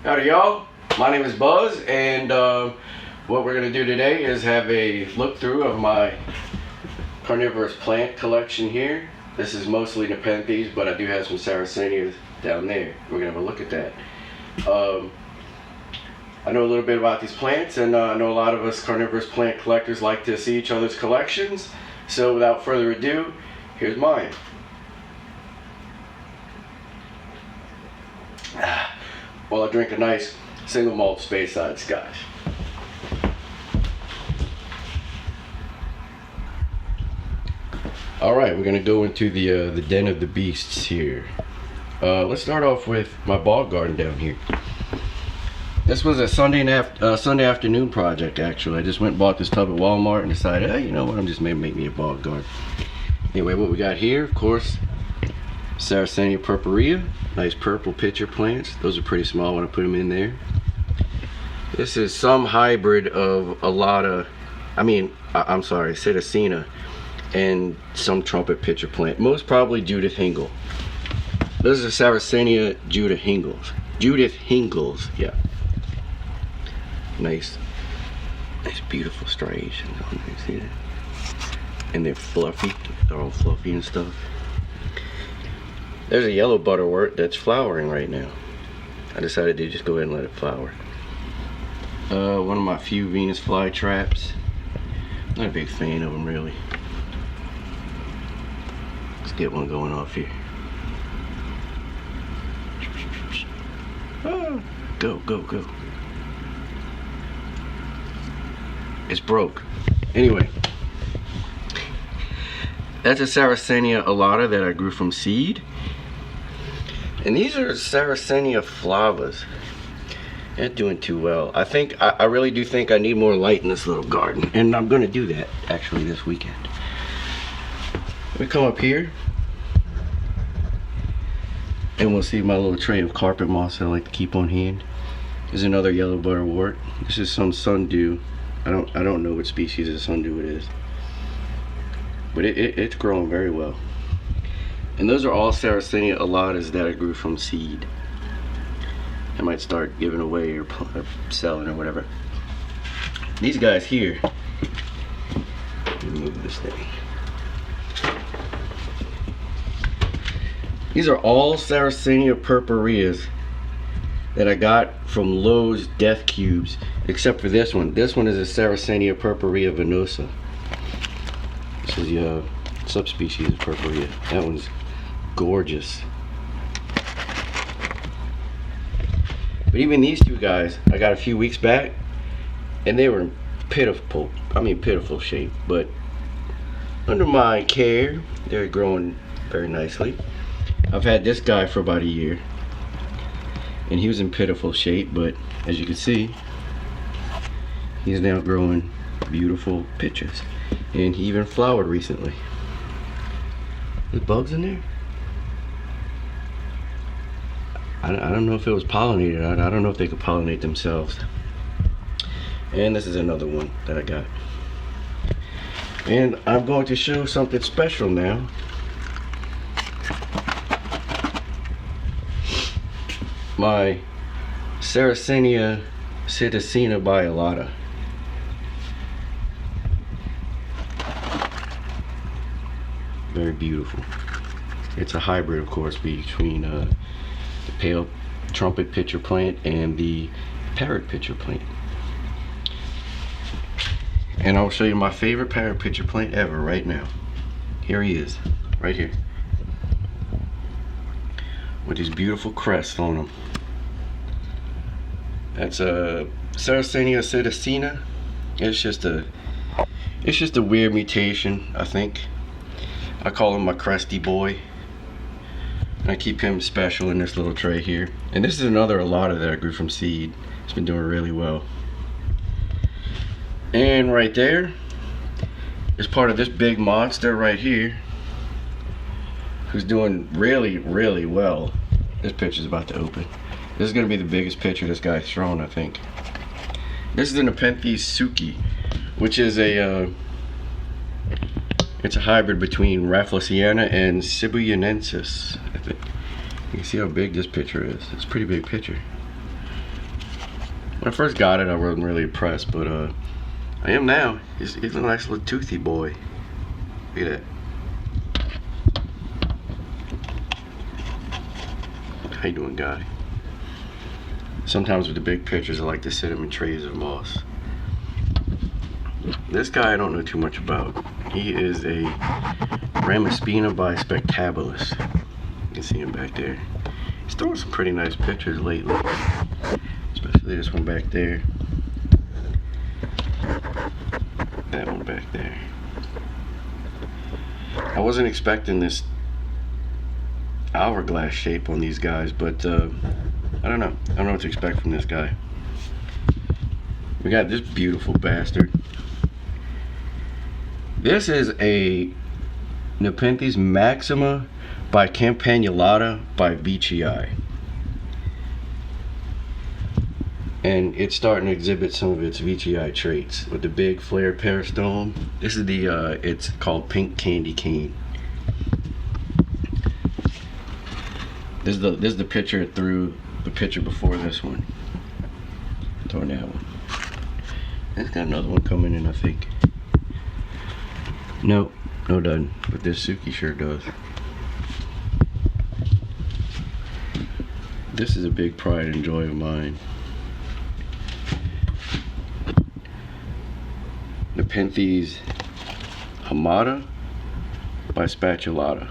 Howdy y'all, my name is Buzz, and what we're going to do today is have a look through of my carnivorous plant collection here. This is mostly Nepenthes, but I do have some Sarracenias down there. We're going to have a look at that. I know a little bit about these plants, and I know a lot of us carnivorous plant collectors like to see each other's collections. So without further ado, here's mine. While I drink a nice single malt Speyside Scotch. Alright, we're going to go into the den of the beasts here. Let's start off with my bog garden down here. This was a Sunday afternoon project, actually. I just went and bought this tub at Walmart and decided, hey, you know what, I'm just going to make me a bog garden. Anyway, what we got here, of course, Sarracenia purpurea. Nice purple pitcher plants. Those are pretty small when I put them in there. This is some hybrid of a lot of, I'm sorry, Sarracenia and some trumpet pitcher plant. Most probably Judith Hingle. This is a Sarracenia Judith Hingles, yeah. Nice beautiful striations on there, see that? And they're fluffy, they're all fluffy and stuff. There's a yellow butterwort that's flowering right now. I decided to just go ahead and let it flower. One of my few Venus flytraps. Not a big fan of them, really. Let's get one going off here. Oh, go, go, go. It's broke. Anyway. That's a Sarracenia alata that I grew from seed. And these are Sarracenia flavas. They're doing too well. I really do think I need more light in this little garden. And I'm going to do that, actually, this weekend. We come up here. And we'll see my little tray of carpet moss that I like to keep on hand. There's another yellow butterwort. This is some sundew. I don't know what species of sundew it is. But it's growing very well. And those are all Sarracenia alatas that I grew from seed. I might start giving away or selling or whatever. These guys here, let me move this thing. These are all Sarracenia purpureas that I got from Lowe's Death Cubes, except for this one. This one is a Sarracenia purpurea venosa. This is the subspecies of purpurea. That one's gorgeous. But even these two guys, I got a few weeks back, and they were in pitiful shape. But under my care, they're growing very nicely. I've had this guy for about a year, and he was in pitiful shape, but as you can see, he's now growing beautiful pitchers. And he even flowered recently. There's bugs in there? I don't know if it was pollinated. I don't know if they could pollinate themselves. And this is another one that I got. And I'm going to show something special now. My Sarracenia Citacina bialata. Very beautiful. It's a hybrid, of course, between the pale trumpet pitcher plant and the parrot pitcher plant. And I'll show you my favorite parrot pitcher plant ever right now. Here he is, right here, with his beautiful crest on him. That's a Sarracenia Citacina. It's just a weird mutation, I think. I call him my cresty boy. And I keep him special in this little tray here. And this is another alata that I grew from seed. It's been doing really well. And right there is part of this big monster right here, who's doing really, really well. This picture's about to open. This is going to be the biggest picture this guy's thrown, I think. This is the Nepenthes Suki, which is it's a hybrid between Rafflesiana and Cebuyanensis, I think. You can see how big this picture is. It's a pretty big picture. When I first got it, I wasn't really impressed, but I am now. He's a nice little toothy boy. Look at that. How you doing, guy? Sometimes with the big pictures, I like to sit them in trays of moss. This guy I don't know too much about. He is a Ramaspina bispectabilis. You can see him back there. He's throwing some pretty nice pictures lately, especially this one back there. That one back there. I wasn't expecting this hourglass shape on these guys, but I don't know. I don't know what to expect from this guy. We got this beautiful bastard. This is a Nepenthes maxima by campanulata by Veitchii. And it's starting to exhibit some of its Veitchii traits with the big flared peristome. This is the, it's called pink candy cane. This is the picture through the picture before this one. Throwing that one. It's got another one coming in, I think. Nope, no doesn't. But this Suki sure does. This is a big pride and joy of mine. Nepenthes hamata by spatulata.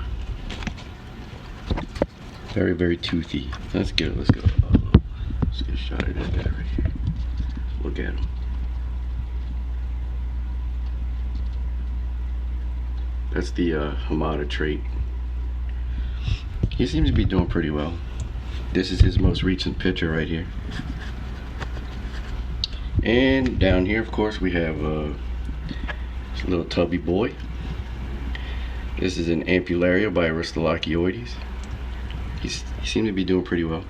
Very, very toothy. Let's get a shot of this guy right here. Look at him. That's the hamata trait. He seems to be doing pretty well. This is his most recent picture right here. And down here, of course, we have this little tubby boy. This is an Ampullaria by Aristolachioides. He seemed to be doing pretty well.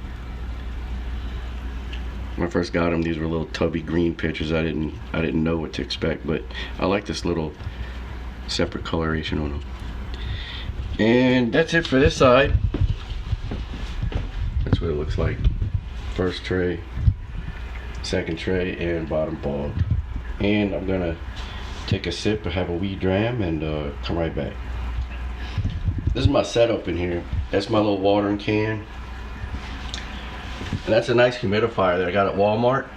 When I first got him, these were little tubby green pictures. I didn't know what to expect, but I like this little separate coloration on them. And that's it for this side. That's what it looks like. First tray, second tray, and bottom ball. And I'm gonna take a sip and have a wee dram and come right back. This is my setup in here. That's my little watering can. And that's a nice humidifier that I got at Walmart.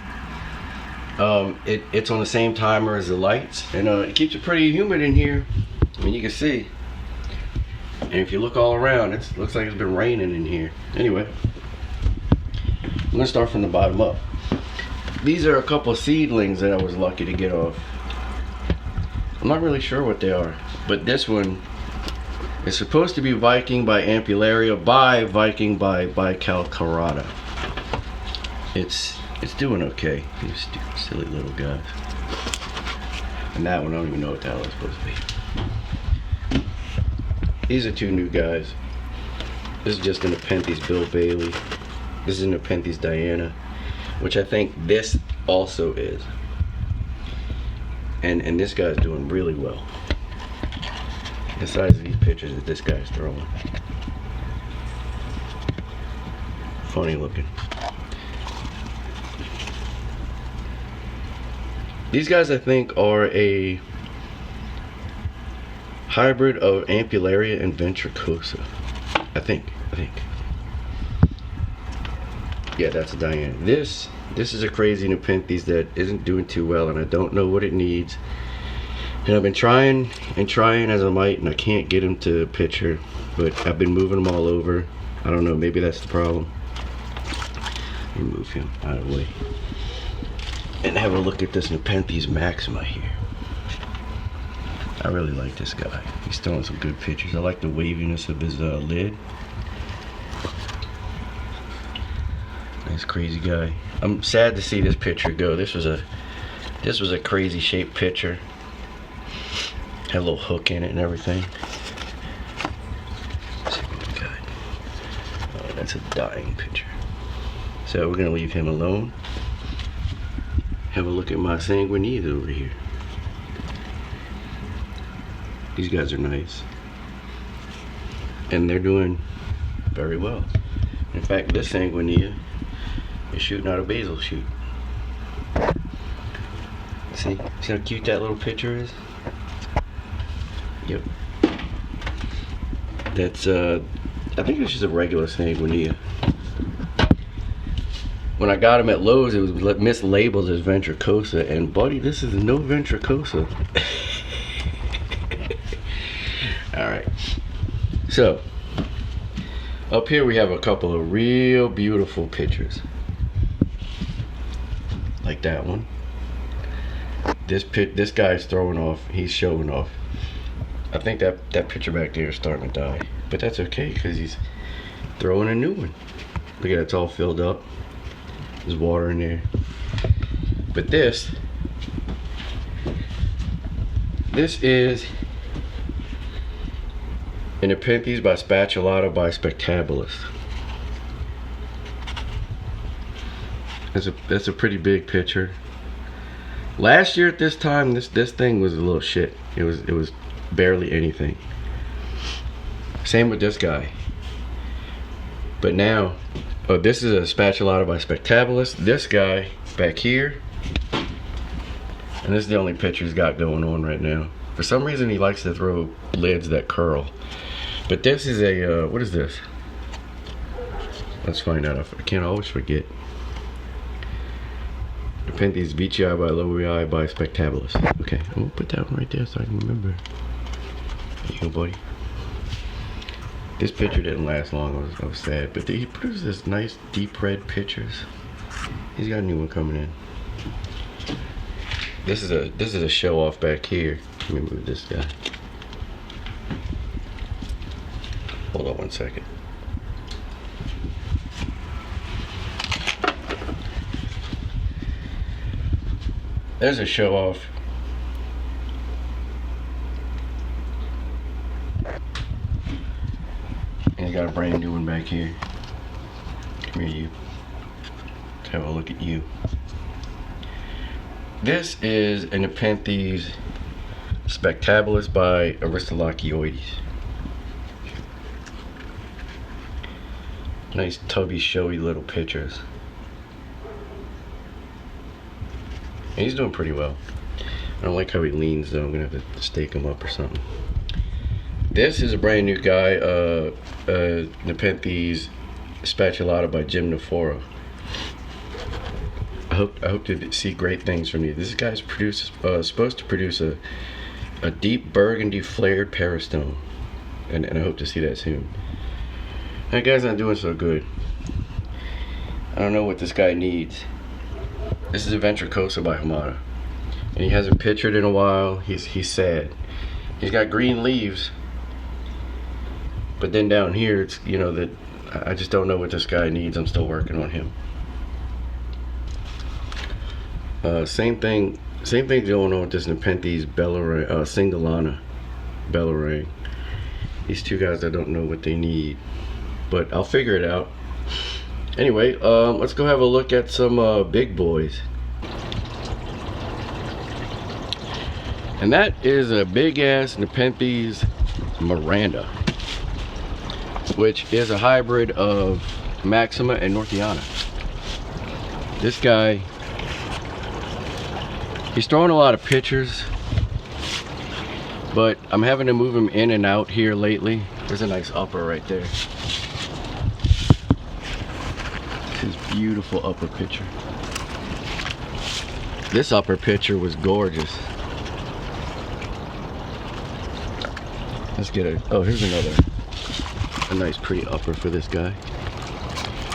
It's on the same timer as the lights, and it keeps it pretty humid in here. I mean, you can see. And if you look all around, it looks like it's been raining in here. Anyway, I'm gonna start from the bottom up. These are a couple of seedlings that I was lucky to get off. I'm not really sure what they are, but this one is supposed to be Viking by Ampullaria by Viking by Bicalcarata. It's doing okay. These stupid, silly little guys. And that one, I don't even know what the hell it's supposed to be. These are two new guys. This is just a Nepenthes Bill Bailey. This is a Nepenthes Diana, which I think this also is. And this guy's doing really well. The size of these pictures that this guy's throwing. Funny looking. These guys, I think, are a hybrid of Ampullaria and Ventricosa. I think. Yeah, that's a Diana. This is a crazy Nepenthes that isn't doing too well, and I don't know what it needs. And I've been trying as I might, and I can't get him to picture, but I've been moving them all over. I don't know, maybe that's the problem. Let me move him out of the way. And have a look at this Nepenthes maxima here. I really like this guy. He's throwing some good pictures. I like the waviness of his lid. Nice crazy guy. I'm sad to see this picture go. This was a crazy shaped picture. Had a little hook in it and everything. Let's see what we got. Oh, that's a dying picture. So we're gonna leave him alone. Have a look at my sanguineas over here. These guys are nice. And they're doing very well. In fact, this sanguinea is shooting out a basil shoot. See how cute that little picture is? Yep. That's I think it's just a regular sanguinea. When I got him at Lowe's, it was mislabeled as ventricosa, and buddy, this is no ventricosa. Alright. So, up here we have a couple of real beautiful pictures. Like that one. This guy's throwing off, he's showing off. I think that picture back there is starting to die. But that's okay, because he's throwing a new one. Look at it, it's all filled up. There's water in there. But this is a Nepenthes by Spatulata by Spectabilis. That's a pretty big picture. Last year at this time, this thing was a little shit. It was barely anything. Same with this guy. But now, oh, this is a Spatulata by Spectabilis. This guy back here, and this is the only picture he's got going on right now. For some reason, he likes to throw lids that curl. But this is a, what is this? Let's find out. I can't always forget. Nepenthes Vicii by Lowii by Spectabilis. Okay, I'm gonna put that one right there so I can remember. There you go, buddy. This picture didn't last long. I was sad, but he produced this nice deep red pictures. He's got a new one coming in. This is a show off back here. Let me move this guy. Hold on one second. There's a show off. And he's got a brand new one back here. Come here, you. Let's have a look at you. This is a Nepenthes Spectabilis by Aristolachioides. Nice tubby, showy little pictures. And he's doing pretty well. I don't like how he leans though. I'm gonna have to stake him up or something. This is a brand new guy, Nepenthes Spatulata by Gymnophora. I hope to see great things from you. This guy's supposed to produce a deep burgundy flared peristome, and I hope to see that soon. That guy's not doing so good. I don't know what this guy needs. This is a ventricosa by Hamada, and he hasn't pictured in a while. He's sad. He's got green leaves, but then down here it's, you know, that I just don't know what this guy needs. I'm still working on him. Same thing going on with this Nepenthes Singulana Bellarang. These two guys, I don't know what they need, but I'll figure it out. Anyway, let's go have a look at some big boys. And that is a big ass Nepenthes Miranda, which is a hybrid of Maxima and Northiana. This guy, he's throwing a lot of pictures, but I'm having to move him in and out here lately. There's a nice upper right there. His beautiful upper picture. This upper picture was gorgeous. Let's get a, oh, here's a nice pretty upper for this guy.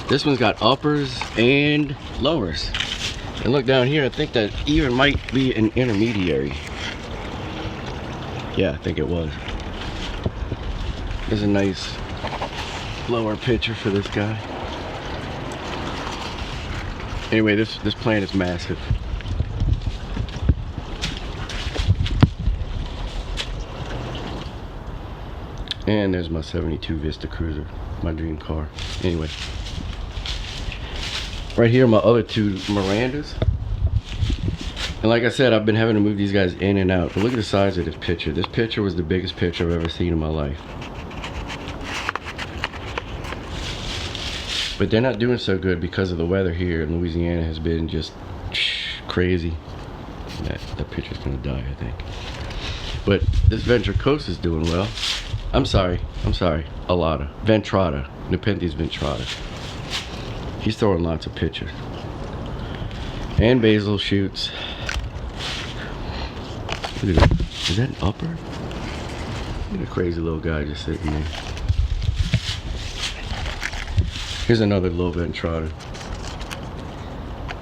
This one's got uppers and lowers. And look down here, I think that even might be an intermediary. Yeah, I think it was. There's a nice lower picture for this guy. Anyway, this plant is massive. And there's my 72 Vista Cruiser, my dream car. Anyway, right here are my other two Mirandas. And like I said, I've been having to move these guys in and out. But look at the size of this picture. This picture was the biggest picture I've ever seen in my life. But they're not doing so good because of the weather here in Louisiana has been just crazy. picture's gonna die, I think. But this ventricosa is doing well. I'm sorry, Alata. Ventrata, Nepenthes ventrata. He's throwing lots of pictures. And basil shoots. Look at that. Is that an upper? Look at a crazy little guy just sitting there. Here's another little ventrata.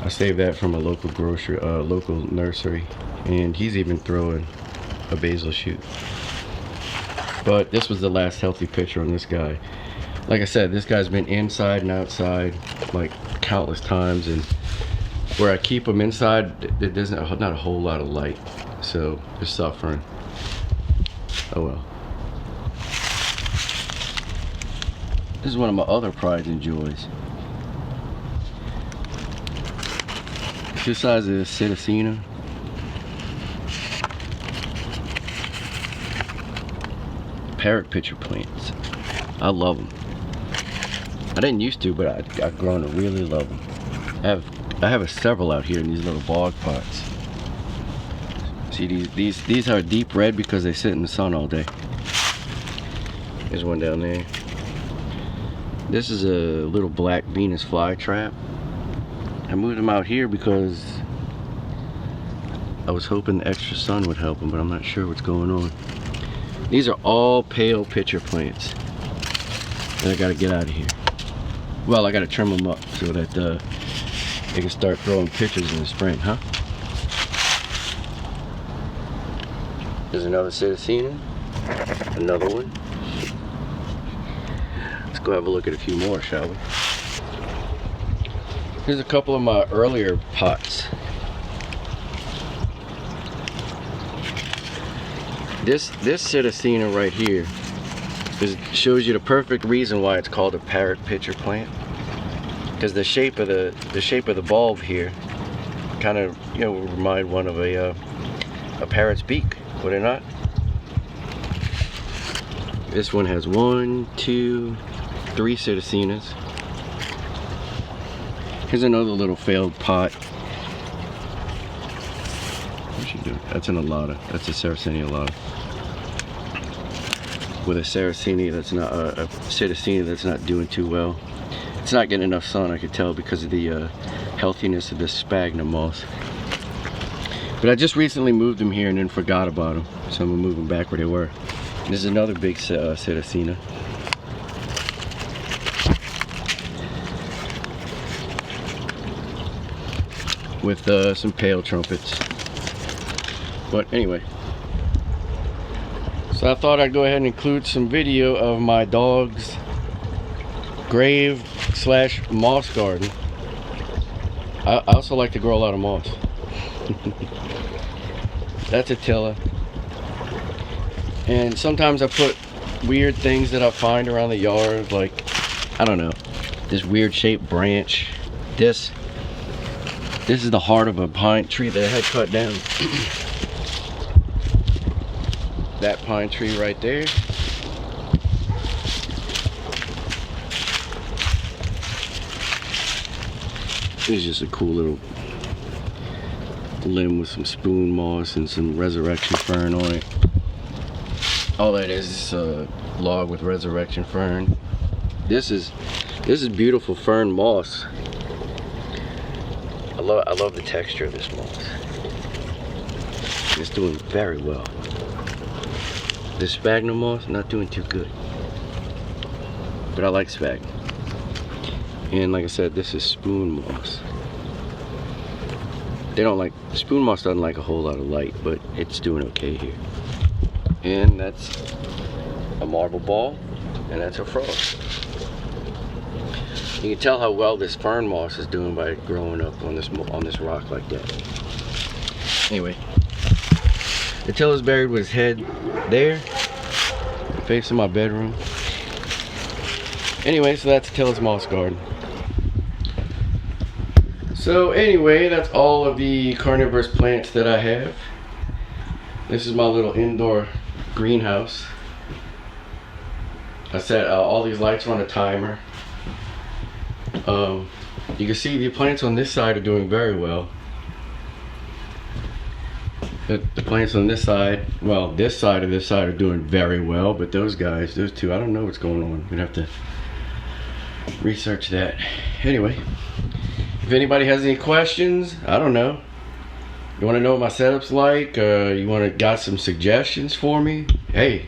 I saved that from a local grocery, local nursery, and he's even throwing a basil shoot. But this was the last healthy picture on this guy. Like I said, this guy's been inside and outside like countless times, and where I keep him inside, there's not a whole lot of light, so they're suffering. Oh well. This is one of my other prides and joys. This size is Sarracenia. Parrot pitcher plants. I love them. I didn't used to, but I've grown to really love them. I have several out here in these little bog pots. See, these are deep red because they sit in the sun all day. There's one down there. This is a little black Venus flytrap. I moved them out here because I was hoping the extra sun would help them, but I'm not sure what's going on. These are all pale pitcher plants that I gotta get out of here. Well, I gotta trim them up so that they can start throwing pitchers in the spring, huh? There's another Sarracenia, another one. Let's go have a look at a few more, shall we? Here's a couple of my earlier pots. This Sarracenia right here shows you the perfect reason why it's called a parrot pitcher plant. Because the shape of the bulb here kind of, you know, would remind one of a parrot's beak, would it not? This one has 1, 2, 3 Sarracenias. Here's another little failed pot. What's she doing? That's an Alata. That's a Sarracenia Alata. With a Sarracenia that's not a Sarracenia that's not doing too well. It's not getting enough sun, I could tell, because of the healthiness of this sphagnum moss. But I just recently moved them here and then forgot about them, so I'm gonna move them back where they were. This is another big Sarracenia. With some pale trumpets. But anyway, so I thought I'd go ahead and include some video of my dog's grave / moss garden. I also like to grow a lot of moss. That's Attila. And sometimes I put weird things that I find around the yard, like, I don't know, this weird shaped branch. This is the heart of a pine tree that I had cut down. That pine tree right there. It's just a cool little limb with some spoon moss and some resurrection fern on it. All that is a log with resurrection fern. This is beautiful fern moss. I love the texture of this moss. It's doing very well. This sphagnum moss, not doing too good. But I like sphagnum. And like I said, this is spoon moss. Spoon moss doesn't like a whole lot of light, but it's doing okay here. And that's a marble ball, and that's a frog. You can tell how well this fern moss is doing by growing up on this rock like that. Anyway, Attila's buried with his head there, facing my bedroom. Anyway, so that's Attila's moss garden. So anyway, that's all of the carnivorous plants that I have. This is my little indoor greenhouse. I set all these lights are on a timer. You can see the plants on this side are doing very well. The plants on this side, well, this side are doing very well, but those guys, those two, I don't know what's going on. We'd have to research that. Anyway, if anybody has any questions, I don't know. You want to know what my setup's like? You got some suggestions for me? Hey,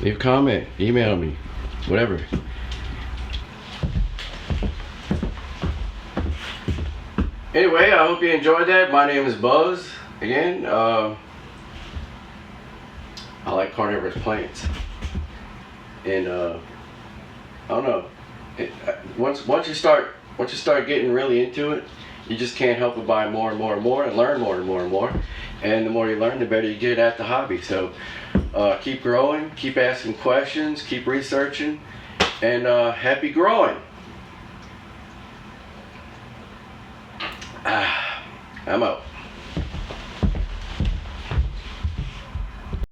leave a comment, email me, whatever. Anyway, I hope you enjoyed that. My name is Buzz. Again, I like carnivorous plants, and I don't know. Once you start getting really into it, you just can't help but buy more and more and more, and learn more and more and more. And the more you learn, the better you get at the hobby. So keep growing, keep asking questions, keep researching, and happy growing. I'm out.